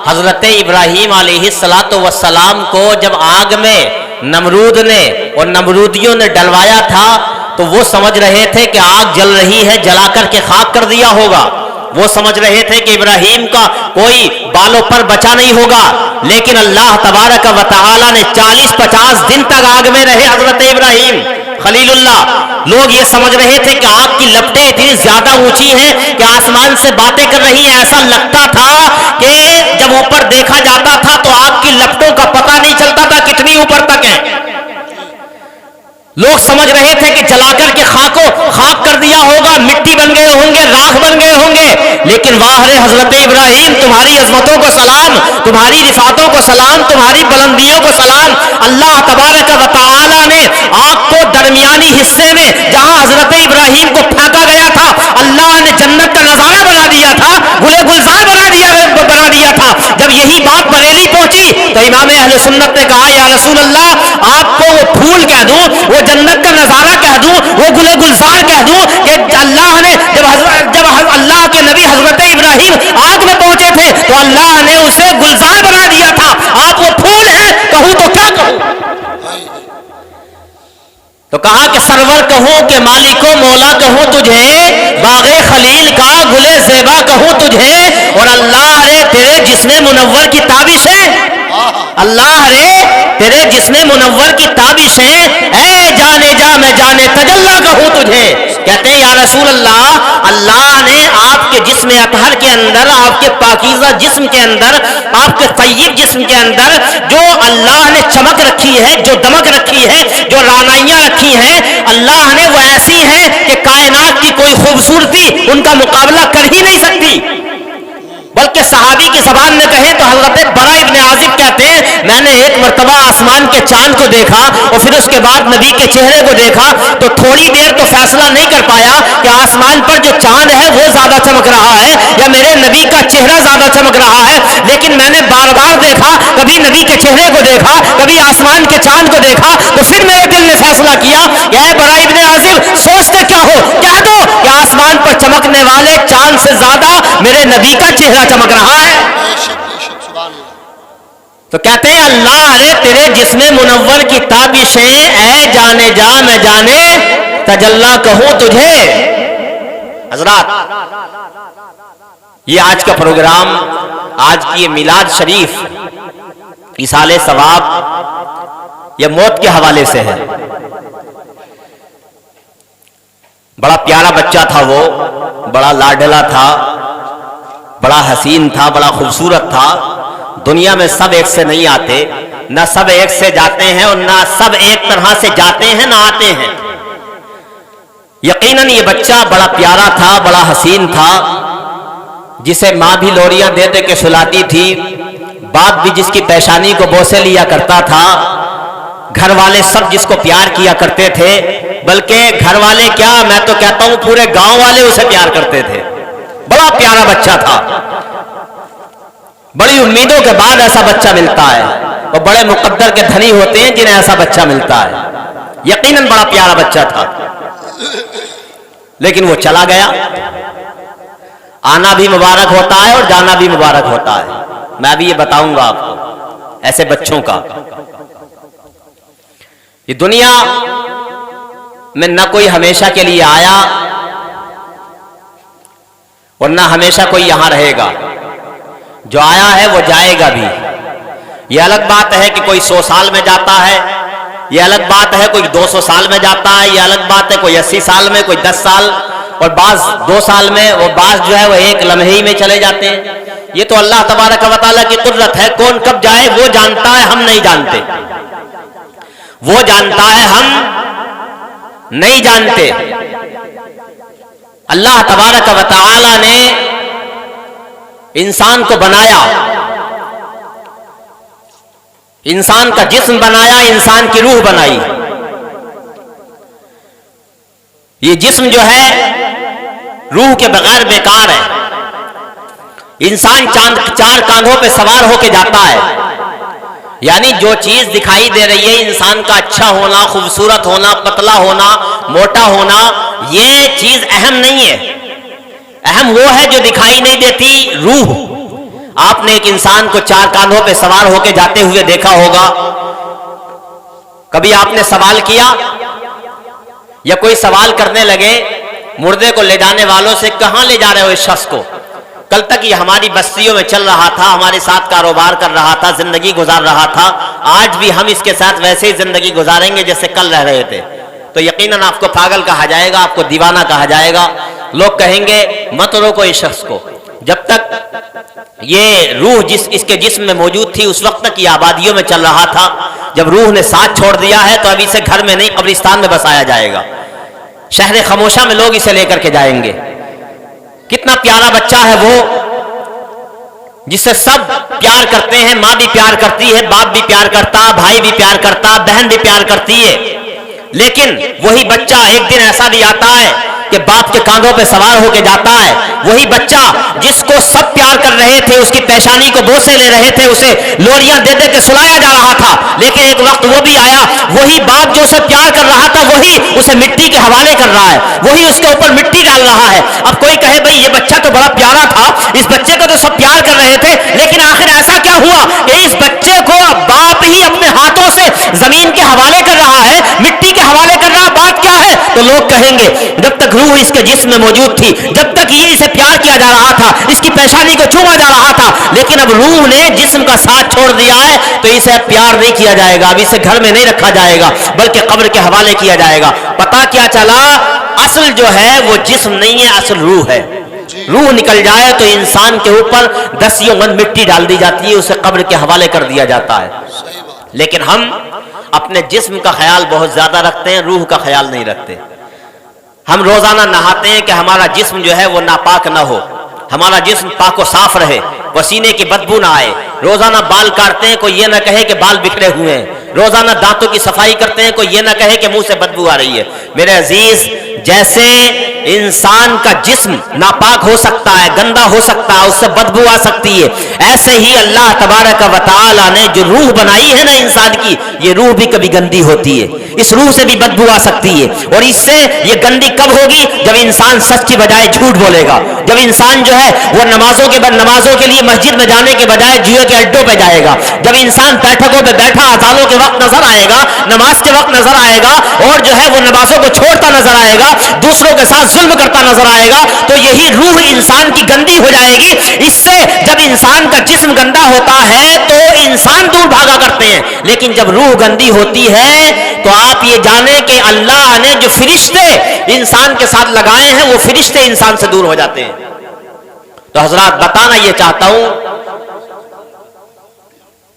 حضرت ابراہیم علیہ کو جب آگ میں نمرود نے اور نمرودیوں نے ڈلوایا تھا تو وہ سمجھ رہے تھے کہ آگ جل رہی ہے، جلا کر کے خاک کر دیا ہوگا. وہ سمجھ رہے تھے کہ ابراہیم کا کوئی بالوں پر بچا نہیں ہوگا، لیکن اللہ تبارک و تعالی نے 40-50 دن تک آگ میں رہے حضرت ابراہیم خلیل اللہ. لوگ یہ سمجھ رہے تھے کہ آگ کی لپٹیں اتنی زیادہ اونچی ہیں کہ آسمان سے باتیں کر رہی ہیں. ایسا لگتا تھا کہ جب اوپر دیکھا جاتا تھا تو آگ کی لپٹوں کا پتہ نہیں چلتا تھا کتنی اوپر تک ہیں. لوگ سمجھ رہے تھے کہ جلا کر کے خاک کر دیا ہوگا، مٹی بن گئے ہوں گے، راکھ بن گئے ہوں گے. لیکن واہ رے حضرت ابراہیم، تمہاری عظمتوں کو سلام، تمہاری رفعتوں کو سلام، تمہاری بلندیوں کو سلام. اللہ تبارک و تعالی نے آگ کو درمیانی حصے میں جہاں حضرت ابراہیم کو پھینکا گیا تھا، اللہ نے جنت کا نظارہ بنا دیا تھا، گلے گلزار بنا دیا تھا. جب یہی بات بریلی پہنچی تو امام اہل سنت نے کہا یا رسول اللہ، آپ کو وہ پھول کہہ دوں، وہ جنت کا نظارہ کہہ دوں، وہ گلے گلزار کہہ دوں کہ اللہ نے جب اللہ کے نبی حضرت ابراہیم آگ میں پہنچے تھے تو اللہ نے اسے گلزار بنا دیا تھا. آپ وہ پھول ہیں، کہوں تو کیا کہوں؟ تو کہا کہ سرور کہوں کہ مالک و مولا کہوں تجھے، باغ خلیل کا گلے زیبا کہوں تجھے، اور اللہ رے تیرے جسم منور کی تابشیں، اللہ رے تیرے جسم منور کی تابشیں، اے جانے جا میں جانے تجلا کہوں تجھے. کہتے ہیں یا رسول اللہ، اللہ نے آپ کے جسم اطہر کے اندر، آپ کے پاکیزہ جسم کے اندر، آپ کے طیب جسم کے اندر جو اللہ نے چمک رکھی ہے، جو دمک رکھی ہے، جو رانائیاں رکھی ہیں، اللہ نے وہ ایسی ہیں کہ کائنات کی کوئی خوبصورتی ان کا مقابلہ کر ہی نہیں سکتی. بلکہ صحابی کی زبان میں کہیں تو حضرت برا ابن عازب کہتے ہیں میں نے ایک مرتبہ آسمان کے چاند کو دیکھا اور پھر اس کے بعد نبی کے چہرے کو دیکھا تو تھوڑی دیر تو فیصلہ نہیں کر پایا کہ آسمان پر جو چاند ہے وہ زیادہ چمک رہا ہے یا میرے نبی کا چہرہ زیادہ چمک رہا ہے. لیکن میں نے بار بار دیکھا، کبھی نبی کے چہرے کو دیکھا، کبھی آسمان کے چاند کو دیکھا، تو پھر میرے دل نے فیصلہ کیا کہ اے برا ابن عازب سوچتے کیا ہو، کہہ دو کہ آسمان پر چمکنے والے چاند سے زیادہ میرے نبی کا چہرہ چمک رہا ہے. تو کہتے ہیں اللہ رے تیرے جسم منور کی تابشیں، اے جانے جا میں جانے تجلا کہوں تجھے. حضرات یہ آج کا پروگرام، آج کی یہ میلاد شریف ایصال ثواب یہ موت کے حوالے سے ہے. بڑا پیارا بچہ تھا، وہ بڑا لاڈلا تھا، بڑا حسین تھا، بڑا خوبصورت تھا. دنیا میں سب ایک سے نہیں آتے، نہ سب ایک سے جاتے ہیں اور نہ سب ایک طرح سے جاتے ہیں نہ آتے ہیں. یقیناً یہ بچہ بڑا پیارا تھا، بڑا حسین تھا، جسے ماں بھی لوریاں دے دے کے سلاتی تھی، باپ بھی جس کی پیشانی کو بوسے لیا کرتا تھا، گھر والے سب جس کو پیار کیا کرتے تھے، بلکہ گھر والے کیا میں تو کہتا ہوں پورے گاؤں والے اسے پیار کرتے تھے. بڑا پیارا بچہ تھا. بڑی امیدوں کے بعد ایسا بچہ ملتا ہے، وہ بڑے مقدر کے دھنی ہوتے ہیں جنہیں ایسا بچہ ملتا ہے. یقیناً بڑا پیارا بچہ تھا، لیکن وہ چلا گیا. آنا بھی مبارک ہوتا ہے اور جانا بھی مبارک ہوتا ہے. میں بھی یہ بتاؤں گا آپ کو ایسے بچوں کا. یہ دنیا میں نہ کوئی ہمیشہ کے لیے آیا اور نہ ہمیشہ کوئی یہاں رہے گا. جو آیا ہے وہ جائے گا بھی. یہ الگ بات ہے کہ کوئی 100 سال میں جاتا ہے، یہ الگ بات ہے کوئی 200 سال میں جاتا ہے، یہ الگ بات ہے کوئی 80 سال میں، کوئی 10 سال، اور بعض 2 سال میں، اور بعض جو ہے وہ ایک لمحے ہی میں چلے جاتے ہیں. یہ تو اللہ تبارک و تعالیٰ کی قدرت ہے. کون کب جائے وہ جانتا ہے، ہم نہیں جانتے. وہ جانتا ہے، ہم نہیں جانتے. اللہ تبارک و تعالی نے انسان کو بنایا، انسان کا جسم بنایا، انسان کی روح بنائی. یہ جسم جو ہے روح کے بغیر بیکار ہے. انسان 4 کاندھوں پہ سوار ہو کے جاتا ہے. یعنی جو چیز دکھائی دے رہی ہے انسان کا اچھا ہونا، خوبصورت ہونا، پتلا ہونا، موٹا ہونا، یہ چیز اہم نہیں ہے. اہم وہ ہے جو دکھائی نہیں دیتی، روح. آپ نے ایک انسان کو 4 کاندھوں پہ سوار ہو کے جاتے ہوئے دیکھا ہوگا، کبھی آپ نے سوال کیا یا کوئی سوال کرنے لگے مردے کو لے جانے والوں سے، کہاں لے جا رہے ہو اس شخص کو؟ کل تک یہ ہماری بستیوں میں چل رہا تھا، ہمارے ساتھ کاروبار کر رہا تھا، زندگی گزار رہا تھا، آج بھی ہم اس کے ساتھ ویسے ہی زندگی گزاریں گے جیسے کل رہ رہے تھے، تو یقیناً آپ کو پاگل کہا جائے گا، آپ کو دیوانہ کہا جائے گا۔ لوگ کہیں گے مت روکو اس شخص کو، جب تک یہ روح اس کے جسم میں موجود تھی اس وقت تک یہ آبادیوں میں چل رہا تھا، جب روح نے ساتھ چھوڑ دیا ہے تو اب اسے گھر میں نہیں قبرستان میں بسایا جائے گا، شہر خاموشہ میں لوگ اسے لے کر کے جائیں گے۔ کتنا پیارا بچہ ہے وہ، جس سے سب پیار کرتے ہیں، ماں بھی پیار کرتی ہے، باپ بھی پیار کرتا، بھائی بھی پیار کرتا، بہن بھی پیار کرتی ہے، لیکن وہی بچہ ایک دن ایسا بھی آتا ہے کہ باپ کے کاندھوں پہ سوار ہو کے جاتا ہے۔ وہی بچہ جس کو سب پیار کر رہے تھے، اس کی پیشانی کو بوسے لے رہے تھے، اسے لوریاں دے دے کے سلایا جا رہا تھا، لیکن ایک وقت وہ بھی آیا، وہی باپ جو اسے پیار کر رہا تھا وہی اسے مٹی کے حوالے کر رہا ہے، وہی اس کے اوپر مٹی ڈال رہا ہے۔ اب کوئی کہے بھئی یہ بچہ تو بڑا پیارا تھا، اس بچے کو تو سب پیار کر رہے تھے، لیکن آخر ایسا کیا ہوا کہ اس بچے کو باپ ہی اپنے ہاتھوں سے زمین کے حوالے کر رہا ہے، مٹی کے حوالے کر رہا، بات کیا ہے؟ تو لوگ کہیں گے جب تک روح اس کے جسم میں موجود تھی، جب تک یہ اسے پیار کیا جا رہا تھا، اس کی پیشانی کو چوما جا رہا تھا، لیکن اب روح نے جسم کا ساتھ چھوڑ دیا ہے تو اسے پیار نہیں کیا جائے گا، اب اسے گھر میں نہیں رکھا جائے گا بلکہ قبر کے حوالے کیا جائے گا۔ پتہ کیا چلا؟ اصل جو ہے وہ جسم نہیں ہے، اصل روح ہے۔ روح نکل جائے تو انسان کے اوپر 10 من مٹی ڈال دی جاتی ہے، اسے قبر کے حوالے کر دیا جاتا ہے۔ لیکن ہم اپنے جسم کا خیال بہت زیادہ رکھتے ہیں، روح کا خیال نہیں رکھتے۔ ہم روزانہ نہاتے ہیں کہ ہمارا جسم جو ہے وہ ناپاک نہ ہو، ہمارا جسم پاک و صاف رہے، پسینے کی بدبو نہ آئے۔ روزانہ بال کاٹتے ہیں، کوئی یہ نہ کہے کہ بال بکھرے ہوئے ہیں۔ روزانہ دانتوں کی صفائی کرتے ہیں، کوئی یہ نہ کہے کہ منہ سے بدبو آ رہی ہے۔ میرے عزیز، جیسے انسان کا جسم ناپاک ہو سکتا ہے، گندا ہو سکتا ہے، اس سے بدبو آ سکتی ہے، ایسے ہی اللہ تبارک و تعالی نے جو روح بنائی ہے نا انسان کی، یہ روح بھی کبھی گندی ہوتی ہے، اس روح سے بھی بدبو آ سکتی ہے۔ اور اس سے یہ گندی کب ہوگی؟ جب انسان سچ کی بجائے جھوٹ بولے گا، جب انسان جو ہے وہ نمازوں کے لیے مسجد میں جانے کے بجائے جوئے کے اڈوں پہ جائے گا، جب انسان بیٹھکوں پہ بیٹھا اذانوں کے وقت نظر آئے گا، نماز کے وقت نظر آئے گا، اور جو ہے وہ نمازوں کو چھوڑتا نظر آئے گا، دوسروں کے ساتھ ظلم کرتا نظر آئے گا، تو یہی روح انسان کی گندی ہو جائے گی۔ اس سے جب انسان کا جسم گندا ہوتا ہے تو انسان دور بھاگا کرتے ہیں، لیکن جب روح گندی ہوتی ہے تو آپ یہ جانیں کہ اللہ نے جو فرشتے انسان کے ساتھ لگائے ہیں وہ فرشتے انسان سے دور ہو جاتے ہیں۔ تو حضرات بتانا یہ چاہتا ہوں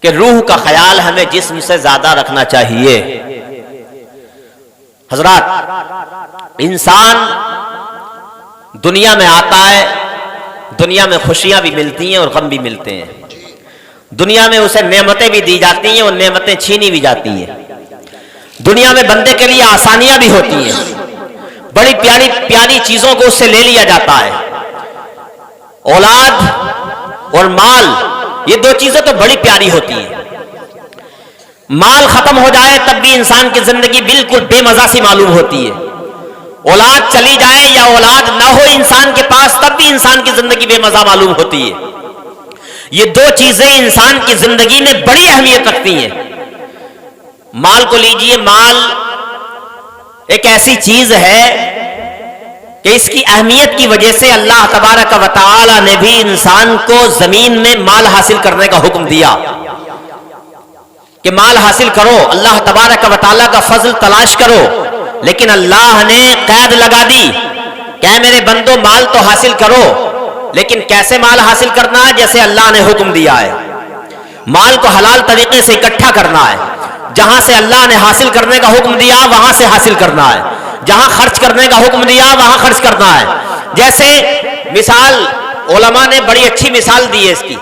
کہ روح کا خیال ہمیں جسم سے زیادہ رکھنا چاہیے۔ حضرات، انسان دنیا میں آتا ہے، دنیا میں خوشیاں بھی ملتی ہیں اور غم بھی ملتے ہیں، دنیا میں اسے نعمتیں بھی دی جاتی ہیں اور نعمتیں چھینی بھی جاتی ہیں، دنیا میں بندے کے لیے آسانیاں بھی ہوتی ہیں، بڑی پیاری پیاری چیزوں کو اس سے لے لیا جاتا ہے۔ اولاد اور مال، یہ دو چیزیں تو بڑی پیاری ہوتی ہیں۔ مال ختم ہو جائے تب بھی انسان کی زندگی بالکل بے مزہ سی معلوم ہوتی ہے، اولاد چلی جائے یا اولاد نہ ہو انسان کے پاس تب بھی انسان کی زندگی بے مزہ معلوم ہوتی ہے۔ یہ دو چیزیں انسان کی زندگی میں بڑی اہمیت رکھتی ہیں۔ مال کو لیجئے، مال ایک ایسی چیز ہے کہ اس کی اہمیت کی وجہ سے اللہ تبارک و تعالی نے بھی انسان کو زمین میں مال حاصل کرنے کا حکم دیا کہ مال حاصل کرو، اللہ تبارک و تعالی کا فضل تلاش کرو، لیکن اللہ نے قید لگا دی کہ اے میرے بندو مال تو حاصل کرو، لیکن کیسے مال حاصل کرنا ہے؟ جیسے اللہ نے حکم دیا ہے، مال کو حلال طریقے سے اکٹھا کرنا ہے، جہاں سے اللہ نے حاصل کرنے کا حکم دیا وہاں سے حاصل کرنا ہے، جہاں خرچ کرنے کا حکم دیا وہاں خرچ کرنا ہے۔ جیسے مثال علماء نے بڑی اچھی مثال دی ہے اس کی،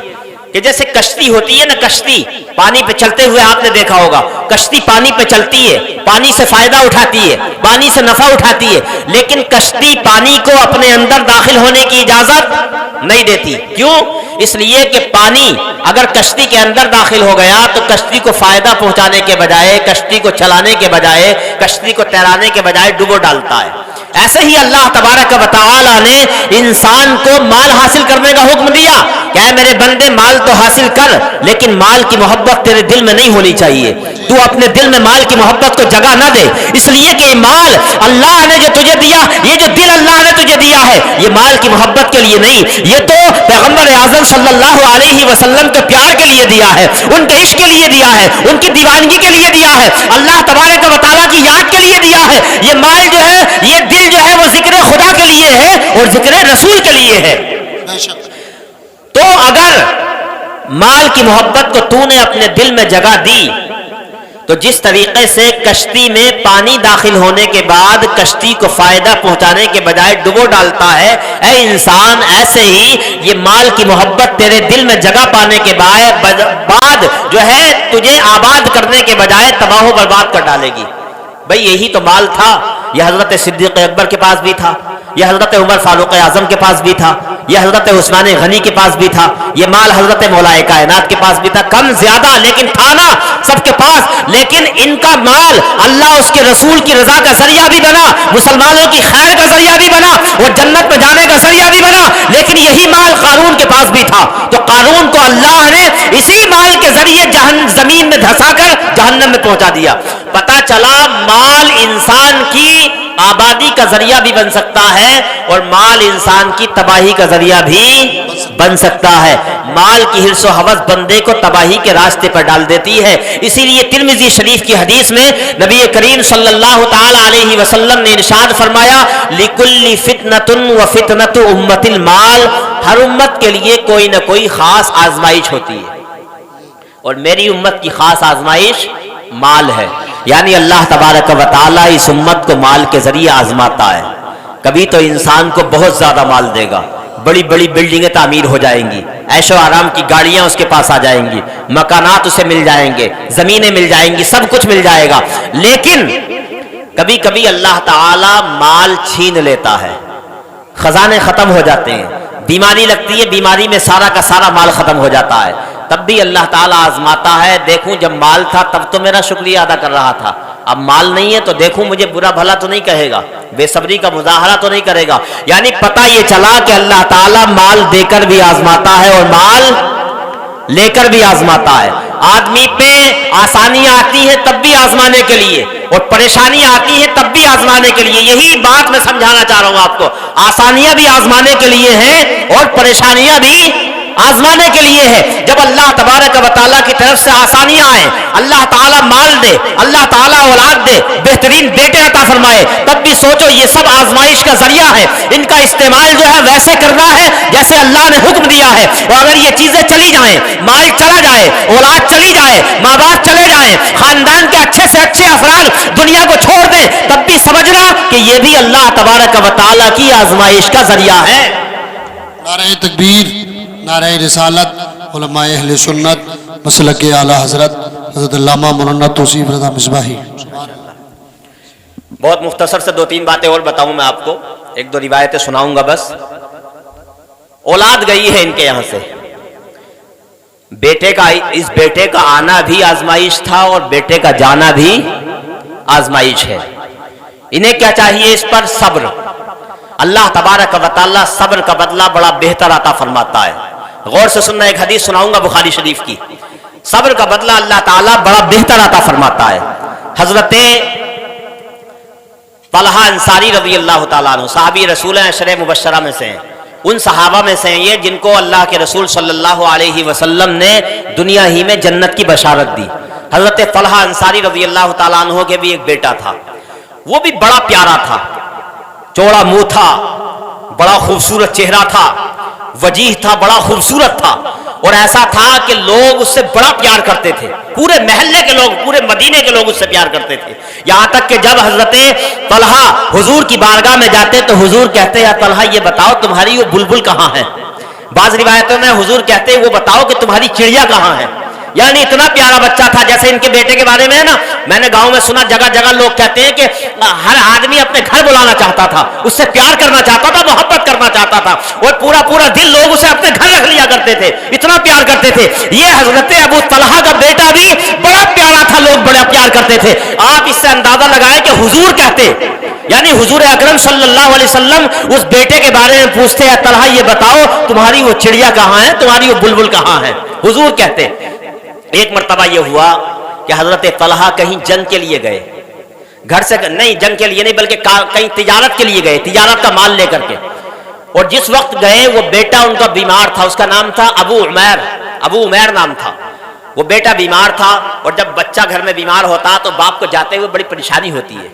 کہ جیسے کشتی ہوتی ہے نا، کشتی پانی پہ چلتے ہوئے آپ نے دیکھا ہوگا، کشتی پانی پہ چلتی ہے، پانی سے فائدہ اٹھاتی ہے، پانی سے نفع اٹھاتی ہے، لیکن کشتی پانی کو اپنے اندر داخل ہونے کی اجازت نہیں دیتی۔ کیوں؟ اس لیے کہ پانی اگر کشتی کے اندر داخل ہو گیا تو کشتی کو فائدہ پہنچانے کے بجائے، کشتی کو چلانے کے بجائے، کشتی کو تیرانے کے بجائے ڈبو ڈالتا ہے۔ ایسے ہی اللہ تبارک و تعالی نے انسان کو مال حاصل کرنے کا حکم دیا کہ اے میرے بندے مال تو حاصل کر، لیکن مال کی محبت تیرے دل میں نہیں ہونی چاہیے، تو اپنے دل میں مال کی محبت کو جگہ نہ دے، اس لیے کہ یہ مال اللہ نے جو تجھے دیا، یہ جو دل اللہ نے تجھے دیا ہے، یہ مال کی محبت کے لیے نہیں، یہ تو پیغمبر اعظم صلی اللہ علیہ وسلم کے پیار کے لیے دیا ہے، ان کے عشق کے لیے دیا ہے، ان کی دیوانگی کے لیے دیا ہے، اللہ تبارک و تعالیٰ کی یاد کے لیے دیا ہے۔ یہ مال جو ہے، یہ دل جو ہے وہ ذکر خدا کے لیے ہے اور ذکر رسول کے لیے ہے۔ تو اگر مال کی محبت کو تو نے اپنے دل میں جگہ دی تو جس طریقے سے کشتی میں پانی داخل ہونے کے بعد کشتی کو فائدہ پہنچانے کے بجائے ڈبو ڈالتا ہے، اے انسان ایسے ہی یہ مال کی محبت تیرے دل میں جگہ پانے کے بعد جو ہے تجھے آباد کرنے کے بجائے تباہ و برباد کر ڈالے گی۔ بھئی یہی تو مال تھا، یہ حضرت صدیق اکبر کے پاس بھی تھا، یہ حضرت عمر فاروق اعظم کے پاس بھی تھا، یہ حضرت عثمان غنی کے پاس بھی تھا، یہ مال حضرت مولا کائنات کے پاس بھی تھا، کم زیادہ لیکن تھا نا سب کے پاس، لیکن ان کا مال اللہ اس کے رسول کی رضا کا ذریعہ بھی بنا، مسلمانوں کی خیر کا ذریعہ بھی بنا اور جنت میں جانے کا ذریعہ بھی بنا، لیکن یہی مال قارون کے پاس بھی تھا، تو قارون کو اللہ نے اسی مال کے ذریعے زمین میں دھسا کر جہنم میں پہنچا دیا۔ پتہ چلا مال انسان کی آبادی کا ذریعہ بھی بن سکتا ہے اور مال انسان کی تباہی کا ذریعہ بھی بن سکتا ہے۔ مال کی حرص و ہوس بندے کو تباہی کے راستے پر ڈال دیتی ہے۔ اسی لیے ترمذی شریف کی حدیث میں نبی کریم صلی اللہ تعالی علیہ وسلم نے ارشاد فرمایا لِكُلِّ فِتْنَةٌ وَفِتْنَةُ أُمَّةِ الْمَالِ، ہر امت کے لیے کوئی نہ کوئی خاص آزمائش ہوتی ہے اور میری امت کی خاص آزمائش مال ہے، یعنی اللہ تبارک و تعالیٰ اس امت کو مال کے ذریعے آزماتا ہے۔ کبھی تو انسان کو بہت زیادہ مال دے گا، بڑی بڑی بلڈنگیں تعمیر ہو جائیں گی، عیش و آرام کی گاڑیاں اس کے پاس آ جائیں گی، مکانات اسے مل جائیں گے، زمینیں مل جائیں گی، سب کچھ مل جائے گا، لیکن کبھی کبھی اللہ تعالیٰ مال چھین لیتا ہے، خزانے ختم ہو جاتے ہیں، بیماری لگتی ہے، بیماری میں سارا کا سارا مال ختم ہو جاتا ہے، تب بھی اللہ تعالیٰ آزماتا ہے، دیکھوں جب مال تھا تب تو میرا شکریہ ادا کر رہا تھا، اب مال نہیں ہے تو دیکھوں مجھے برا بھلا تو نہیں کہے گا، بے صبری کا مظاہرہ تو نہیں کرے گا۔ یعنی پتہ یہ چلا کہ اللہ تعالیٰ مال دے کر بھی آزماتا ہے اور مال لے کر بھی آزماتا ہے۔ آدمی پہ آسانیاں آتی ہیں تب بھی آزمانے کے لیے اور پریشانیاں آتی ہیں تب بھی آزمانے کے لیے، یہی بات میں سمجھانا چاہ رہا ہوں آپ کو، آسانیاں بھی آزمانے کے لیے ہیں اور پریشانیاں بھی آزمانے کے لیے ہے۔ جب اللہ تبارک و تعالیٰ کی طرف سے آسانیاں آئیں، اللہ تعالیٰ مال دے، اللہ تعالیٰ اولاد دے، بہترین بیٹے عطا فرمائے، تب بھی سوچو یہ سب آزمائش کا ذریعہ ہے، ان کا استعمال جو ہے ویسے کرنا ہے جیسے اللہ نے حکم دیا ہے، اور اگر یہ چیزیں چلی جائیں، مال چلا جائے، اولاد چلی جائے، ماں باپ چلے جائیں، خاندان کے اچھے سے اچھے افراد دنیا کو چھوڑ دیں، تب بھی سمجھنا کہ یہ بھی اللہ تبارک و تعالیٰ کی آزمائش کا ذریعہ ہے۔ نعرہ تکبیر، نعرہ رسالت، علماء اہل سنت، مسلک اعلیٰ حضرت حضرت علامہ مولانا توصیف رضا مصباحی۔ بہت مختصر سے دو تین باتیں اور بتاؤں میں آپ کو، ایک دو روایتیں سناؤں گا بس۔ اولاد گئی ہے ان کے یہاں سے، اس بیٹے کا آنا بھی آزمائش تھا اور بیٹے کا جانا بھی آزمائش ہے۔ انہیں کیا چاہیے؟ اس پر صبر۔ اللہ تبارک و تعالیٰ صبر کا بدلہ بڑا بہتر عطا فرماتا ہے۔ غور سے سننا، ایک حدیث سناؤں گا بخاری شریف کی، صبر کا بدلہ اللہ تعالیٰ بڑا بہتر عطا فرماتا ہے۔ حضرت طلحہ انصاری رضی اللہ تعالیٰ عنہ صحابی رسول ہیں، عشرہ مبشرہ میں سے ہیں، ان صحابہ میں سے ہیں یہ جن کو اللہ کے رسول صلی اللہ علیہ وسلم نے دنیا ہی میں جنت کی بشارت دی۔ حضرت طلحہ انصاری رضی اللہ تعالیٰ عنہ کے بھی ایک بیٹا تھا، وہ بھی بڑا پیارا تھا، چوڑا منہ تھا، بڑا خوبصورت چہرہ تھا، وجیح تھا، بڑا خوبصورت تھا، اور ایسا تھا کہ لوگ اس سے بڑا پیار کرتے تھے، پورے محلے کے لوگ، پورے مدینے کے لوگ اس سے پیار کرتے تھے، یہاں تک کہ جب حضرت طلحہ حضور کی بارگاہ میں جاتے تو حضور کہتے یا طلحہ یہ بتاؤ تمہاری وہ بلبل کہاں ہے؟ بعض روایتوں میں حضور کہتے وہ بتاؤ کہ تمہاری چڑیا کہاں ہے؟ یعنی اتنا پیارا بچہ تھا. جیسے ان کے بیٹے کے بارے میں ہے نا, میں نے گاؤں میں سنا جگہ جگہ لوگ کہتے ہیں کہ ہر آدمی اپنے گھر بلانا چاہتا تھا, اس سے پیار کرنا چاہتا تھا, محبت کرنا چاہتا تھا, اور پورا پورا دن لوگ اسے اپنے گھر رکھ لیا کرتے تھے, اتنا پیار کرتے تھے. یہ حضرت ابو طلحہ کا بیٹا بھی بڑا پیارا تھا, لوگ بڑا پیار کرتے تھے. آپ اس سے اندازہ لگائیں کہ حضور کہتے, یعنی حضور اکرم صلی اللہ علیہ وسلم اس بیٹے کے بارے میں پوچھتے ہیں, طلحہ یہ بتاؤ تمہاری وہ چڑیا کہاں ہے, تمہاری وہ بلبل کہاں ہے. حضور کہتے. ایک مرتبہ یہ ہوا کہ حضرت طلحہ کہیں جنگ کے لیے گئے, گھر سے نہیں, جنگ کے لیے نہیں بلکہ کہیں تجارت کے لیے گئے, تجارت کا مال لے کر کے. اور جس وقت گئے وہ بیٹا ان کا بیمار تھا, اس کا نام تھا ابو عمیر, ابو عمیر نام تھا. وہ بیٹا بیمار تھا, اور جب بچہ گھر میں بیمار ہوتا تو باپ کو جاتے ہوئے بڑی پریشانی ہوتی ہے.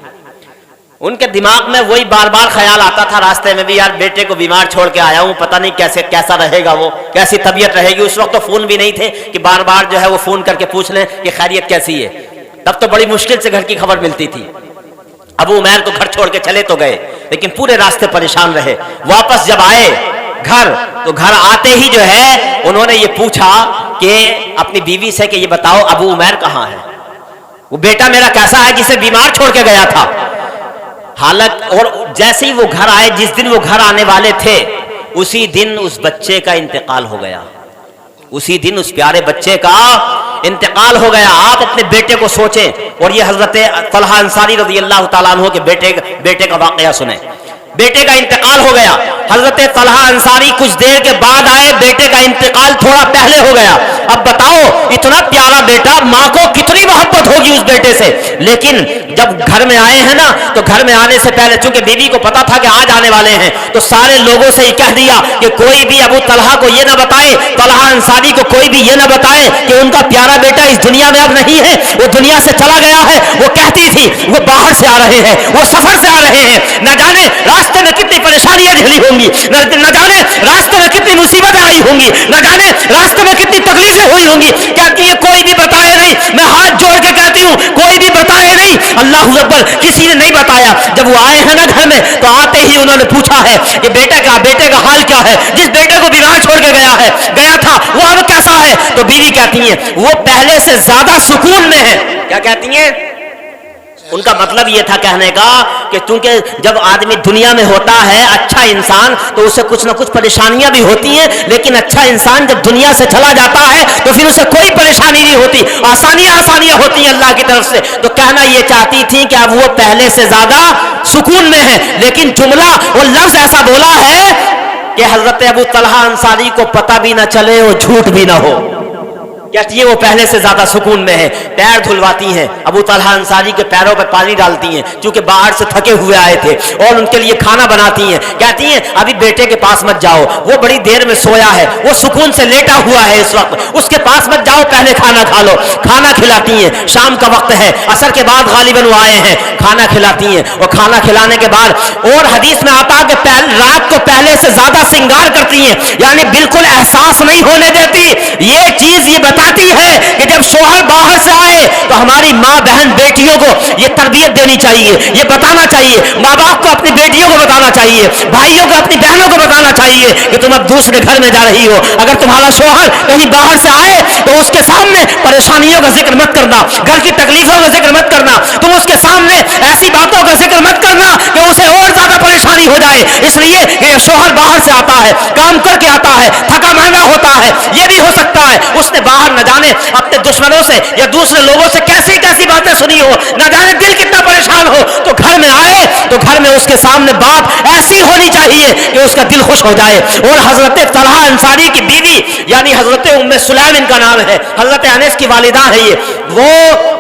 ان کے دماغ میں وہی بار بار خیال آتا تھا راستے میں بھی, یار بیٹے کو بیمار چھوڑ کے آیا ہوں, پتہ نہیں کیسا رہے گا, وہ کیسی طبیعت رہے گی. اس وقت تو فون بھی نہیں تھے کہ بار بار جو ہے وہ فون کر کے پوچھ لیں کہ خیریت کیسی ہے. تب تو بڑی مشکل سے گھر کی خبر ملتی تھی. ابو عمیر کو گھر چھوڑ کے چلے تو گئے, لیکن پورے راستے پریشان رہے. واپس جب آئے گھر, تو گھر آتے ہی جو ہے انہوں نے یہ پوچھا کہ اپنی بیوی سے کہ یہ بتاؤ ابو عمیر کہاں ہے, وہ بیٹا میرا کیسا ہے جسے بیمار چھوڑ کے گیا تھا. حالت, اور جیسے ہی وہ گھر آئے, جس دن وہ گھر آنے والے تھے اسی دن اس بچے کا انتقال ہو گیا, اسی دن اس پیارے بچے کا انتقال ہو گیا. آپ اپنے بیٹے کو سوچیں, اور یہ حضرت طلحہ انصاری رضی اللہ تعالیٰ عنہ کے بیٹے کا واقعہ سنیں. بیٹے کا انتقال ہو گیا. حضرت طلحہ انصاری کچھ دیر کے بعد آئے, بیٹے کا انتقال تھوڑا پہلے ہو گیا. اب بتاؤ اتنا پیارا بیٹا, ماں کو کتنی محبت ہوگی اس بیٹے سے. لیکن جب گھر میں آئے ہیں نا, تو گھر میں آنے سے پہلے چونکہ بیوی کو پتا تھا کہ آج آنے والے ہیں, تو سارے لوگوں سے یہ کہہ دیا کہ کوئی بھی ابو طلحہ کو یہ نہ بتائے, طلحہ انصاری کو کوئی بھی یہ نہ بتائے کہ ان کا پیارا بیٹا اس دنیا میں اب نہیں ہے, وہ دنیا سے چلا گیا ہے. وہ کہتی تھی وہ باہر سے آ رہے ہیں, وہ سفر سے آ رہے ہیں, نہ جانے راستے میں کتنی پریشانیاں جھیلی ہوں گی, نہ جانے راستے میں کتنی مصیبتیں آئی ہوں گی, نہ جانے راستے میں کتنی تکلیفیں ہوئی ہوں گی. کہتی ہے کوئی بھی بتائے نہیں, میں ہاتھ جوڑ کے کہتی ہوں کوئی بھی بتائے نہیں. اللہ اکبر, کسی نے نہیں بتایا. جب وہ آئے ہیں نا گھر میں, تو آتے ہی انہوں نے پوچھا ہے کہ بیٹے کا حال کیا ہے, جس بیٹے کو بیمار چھوڑ کے گیا تھا وہ اب کیسا ہے. تو بیوی کہتی ہیں وہ پہلے سے زیادہ سکون میں ہے. کیا کہتی ہیں؟ ان کا مطلب یہ تھا کہنے کا کہ چونکہ جب آدمی دنیا میں ہوتا ہے اچھا انسان, تو اسے کچھ نہ کچھ پریشانیاں بھی ہوتی ہیں, لیکن اچھا انسان جب دنیا سے چلا جاتا ہے تو پھر اسے کوئی پریشانی نہیں ہوتی, آسانیاں ہوتی ہیں اللہ کی طرف سے. تو کہنا یہ چاہتی تھی کہ اب وہ پہلے سے زیادہ سکون میں ہے. لیکن جملہ اور لفظ ایسا بولا ہے کہ حضرت ابو طلحہ انصاری کو پتہ بھی نہ چلے اور جھوٹ بھی نہ ہو. کہتی ہے وہ پہلے سے زیادہ سکون میں ہے. پیر دھلواتی ہیں, ابو طلحہ انصاری کے پیروں پہ پانی ڈالتی ہیں چونکہ باہر سے تھکے ہوئے آئے تھے, اور ان کے لیے کھانا بناتی ہیں. کہتی ہیں ابھی بیٹے کے پاس مت جاؤ, وہ بڑی دیر میں سویا ہے, وہ سکون سے لیٹا ہوا ہے اس وقت, اس کے پاس مت جاؤ, پہلے کھانا کھا لو. کھانا کھلاتی ہیں. شام کا وقت ہے, عصر کے بعد غالباً وہ آئے ہیں. کھانا کھلاتی ہیں, اور کھانا کھلانے کے بعد, اور حدیث میں آتا کہ رات کو پہلے سے زیادہ سنگار کرتی ہیں, یعنی بالکل احساس نہیں ہونے دیتی. یہ چیز یہ بتاتی ہے کہ جب شوہر باہر سے آئے تو ہماری ماں بہن بیٹیوں کو یہ تربیت دینی چاہیے, یہ بتانا چاہیے. ماں باپ کو اپنی بیٹیوں کو بتانا چاہیے, بھائیوں کو اپنی بہنوں کو بتانا چاہیے کہ تم اب دوسرے گھر میں جا رہی ہو. اگر تمہارا شوہر کہیں باہر سے آئے تو اس کے سامنے پریشانیوں کا ذکر مت کرنا, گھر کی تکلیفوں کا ذکر مت کرنا. تم اس کے سامنے ایسی باتوں کا ذکر مت کرنا کہ اسے اور زیادہ پریشانی ہو جائے. اس لیے کہ شوہر باہر سے آتا ہے, کام کر کے آتا ہے, تھکا مہنگا ہوتا ہے. یہ بھی ہو سکتا ہے اس نے باہر نہ جانے اپنے دشمنوں سے یا دوسرے لوگوں سے کیسی کیسی باتیں سنی ہو, نہ جانے دل کتنا پریشان ہو, تو گھر میں آئے تو گھر میں اس کے سامنے بات ایسی ہونی چاہیے کہ اس کا دل خوش ہو جائے. اور حضرت طلحہ انصاری کی بیوی یعنی حضرت ام سلیم ان کا نام ہے, حضرت انس کی والدہ ہے یہ, وہ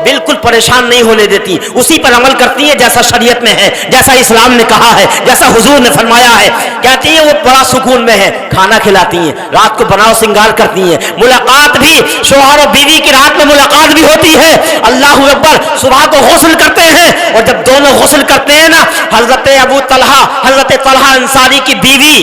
بالکل پریشان نہیں ہونے دیتی, اسی پر عمل کرتی ہیں جیسا شریعت میں ہے, جیسا اسلام نے کہا ہے, جیسا حضور نے فرمایا ہے. کہتی ہیں وہ بڑا سکون میں ہے, کھانا کھلاتی ہیں, رات کو بناؤ سنگار کرتی ہیں, ملاقات بھی شوہر اور بیوی کی رات میں ملاقات بھی ہوتی ہے. اللہ اکبر, صبح کو غسل کرتے ہیں, اور جب دونوں غسل کرتے ہیں نا, حضرت طلحہ انصاری کی بیوی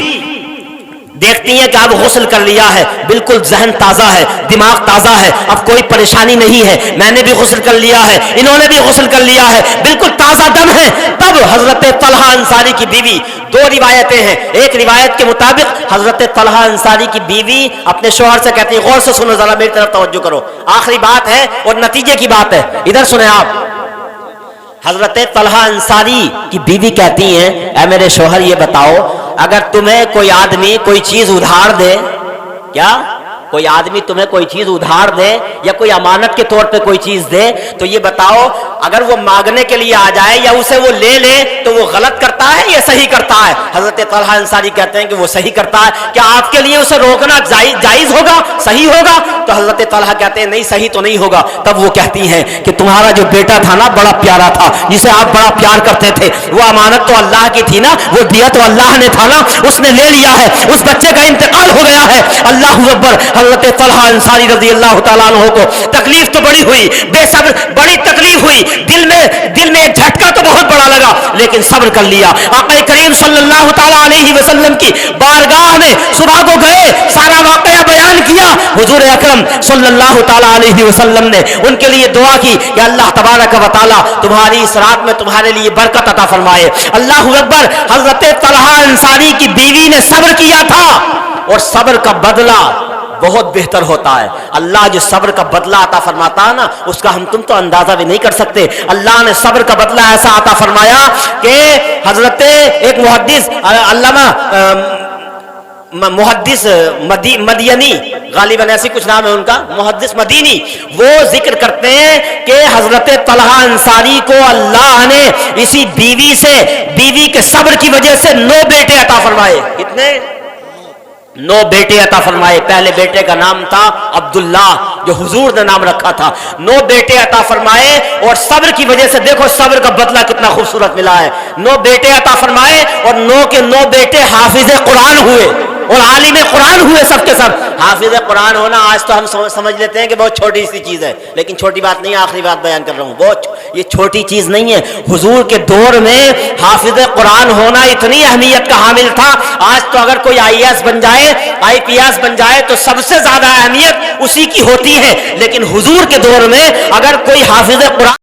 دیکھتی ہیں کہ اب غسل کر لیا ہے، بالکل ذہن تازہ ہے، دماغ تازہ ہے، اب کوئی پریشانی نہیں ہے، میں نے بھی غسل کر لیا ہے، انہوں نے بھی غسل کر لیا ہے، بالکل تازہ دم ہے، تب حضرت طلحہ انصاری کی بیوی، دو روایتیں ہیں، ایک روایت کے مطابق حضرت طلحہ انصاری کی بیوی اپنے شوہر سے کہتی ہے، غور سے سنو ذرا، میری طرف توجہ کرو، آخری بات ہے اور نتیجے کی بات ہے، ادھر سنیں آپ۔ حضرت طلحہ انصاری کی بیوی کہتی ہیں، اے میرے شوہر یہ بتاؤ، اگر تمہیں کوئی آدمی کوئی چیز ادھار دے، کیا کوئی آدمی تمہیں کوئی چیز ادھار دے یا کوئی امانت کے طور پہ کوئی چیز دے، تو یہ بتاؤ اگر وہ مانگنے کے لیے آ جائے یا اسے وہ لے لے تو وہ غلط کرتا ہے یا صحیح کرتا ہے؟ حضرت طلحہ انصاری کہتے ہیں کہ وہ صحیح کرتا ہے۔ کیا آپ کے لیے اسے روکنا جائز ہوگا، صحیح ہوگا؟ تو حضرت طلحہ کہتے ہیں نہیں، صحیح تو نہیں ہوگا۔ تب وہ کہتی ہیں کہ تمہارا جو بیٹا تھا نا بڑا پیارا تھا، جسے آپ بڑا پیار کرتے تھے، وہ امانت تو اللہ کی تھی نا، وہ دیا تو اللہ نے تھا نا، اس نے لے لیا ہے، اس بچے کا انتقال ہو گیا ہے۔ اللہ اکبر۔ حضرت طلحہ انصاری رضی اللہ تعالیٰ عنہ کو تکلیف تو بڑی ہوئی، بے صبر، بڑی تکلیف ہوئی، دل میں ایک جھٹکا تو بہت بڑا لگا، لیکن صبر کر لیا۔ آقا کریم صلی اللہ تعالیٰ علیہ وسلم کی بارگاہ میں صبح کو گئے، سارا واقعہ بیان کیا، حضور اکرم صلی اللہ تعالیٰ علیہ وسلم نے ان کے لیے دعا کی کہ اللہ تبارک و تعالیٰ تمہاری اس رات میں تمہارے لیے برکت عطا فرمائے۔ اللہ اکبر۔ حضرت طلحہ انصاری کی بیوی نے صبر کیا تھا، اور صبر کا بدلہ بہت بہتر ہوتا ہے۔ اللہ جو صبر کا بدلہ عطا فرماتا ہے نا، اس کا ہم تم تو اندازہ بھی نہیں کر سکتے۔ اللہ نے صبر کا بدلہ ایسا عطا فرمایا کہ حضرت ایک محدث علامہ محدث مدینی، غالباً ایسی کچھ نام ہے ان کا، محدث مدینی، وہ ذکر کرتے ہیں کہ حضرت طلحہ انصاری کو اللہ نے اسی بیوی کے صبر کی وجہ سے 9 بیٹے عطا فرمائے۔ کتنے؟ 9 بیٹے عطا فرمائے۔ پہلے بیٹے کا نام تھا عبداللہ، جو حضور نے نام رکھا تھا۔ 9 بیٹے عطا فرمائے، اور صبر کی وجہ سے دیکھو صبر کا بدلہ کتنا خوبصورت ملا ہے۔ 9 بیٹے عطا فرمائے، اور 9 کے 9 بیٹے حافظ قرآن ہوئے اور عالم قرآن ہوئے، سب کے سب۔ حافظ قرآن ہونا آج تو ہم سمجھ لیتے ہیں کہ بہت چھوٹی سی چیز ہے، لیکن چھوٹی بات نہیں ہے، آخری بات بیان کر رہا ہوں، یہ چھوٹی چیز نہیں ہے۔ حضور کے دور میں حافظ قرآن ہونا اتنی اہمیت کا حامل تھا۔ آج تو اگر کوئی IAS بن جائے، IPS بن جائے تو سب سے زیادہ اہمیت اسی کی ہوتی ہے، لیکن حضور کے دور میں اگر کوئی حافظ قرآن